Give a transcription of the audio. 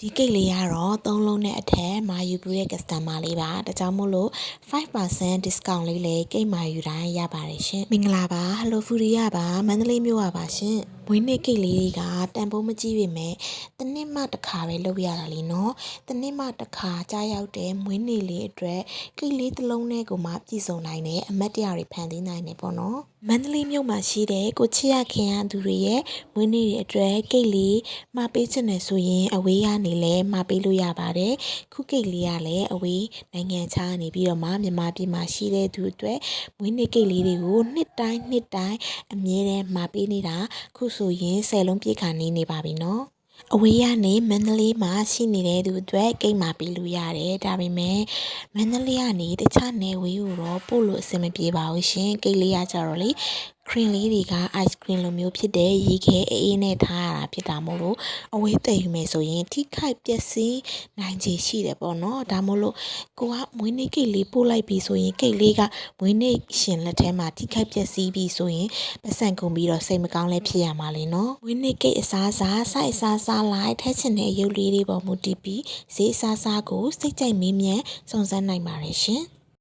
ဒီကိတ်လေးကတော့3လုံးနဲ့အထက်မာယူပြီးတဲ့ customer လေးပါဒါကြောင့်မို့လို့5% discount လေးလည်းကိတ်မာယူတိုင်းရပါတယ်ရှင်မင်္ဂလာပါ Hello Foodie ရပါမန္တလေးမြို့ပါရှင်မွေးနေ့ကိတ်လေးတွေကတန်ဖိုးမကြီးပေမဲ့တစ်နှစ်မှတစ်ခါပဲလုပ်ရတာလीနော်တစ်နှစ်မှတစ်ခါကြားရောက်တဲ့မွေးနေ့လေးအတွက်ကိတ်လေးတစ်လုံးနဲ့ကိုမှပြည့်စုံနိုင်တဲ့အမတ်တရတွေဖန်တီးနိုင်တယ်ပေါ့နော်မန္တလေးမြို့မှာရှိတဲ့ကိုချစ်ရခင်ရသူတွေရဲ့မွေးနေ့တွေအတွက်ကိတ်လေးမှာပေးချင်တယ်ဆိုရင်အဝေးကနေလည်းမှာပေးလို့ရပါတယ်ခုကိတ်လေးကလည်းအဝေးနိုင်ငံခြားနေပြီးတော့မှမြန်မာပြည်မှာရှိတဲ့သူအတွက်မွေးနေ့ကိတ်လေးတွေကိုနှစ်တိုင်းအမြဲတမ်းမှာပေးနေတာခုဆိုရင်10လုံးပြည့်ခါနေပါပြီနော်အဝေးကနေမန္တလေးမှာရှိနေတဲ့သူအတွက်ကိတ်မာပေးလို့ရတယ်ဒါပေမဲ့မန္တလေးကနေတခြားနယ်ဝေးကိုတော့ပို့လို့အဆင်မပြေပါဘူးရှင်ကိတ်လေးရကြတော့လေခရင်လေးတွေက ice cream လိုမျိုးဖြစ်တဲ့ရေခဲအေးနဲ့ထားရတာဖြစ်တာမို့လို့အဝေးတည်ယူမယ်ဆိုရင်ထိခိုက်ပျက်စီးနိုင်ခြေရှိတယ်ပေါ့နော်ဒါမို့လို့ကိုကမွေးနေ့ကိတ်လေးပို့လိုက်ပြီဆိုရင်ကိတ်လေးကမွေးနေ့ရှင်လက်ထဲမှာထိခိုက်ပျက်စီးပြီဆိုရင်ပတ်စံကုန်ပြီးတော့စိတ်မကောင်းလည်းဖြစ်ရမှာလေနော်မွေးနေ့ကိတ်အစားစိုက်အစားစားလိုက်ထက်ချင်တဲ့ရုပ်လေးတွေပေါ်မူတည်ပြီးဈေးအစားစားကိုစိတ်ကြိုက်မင်းမြန်စုံစမ်းနိုင်ပါတယ်ရှင်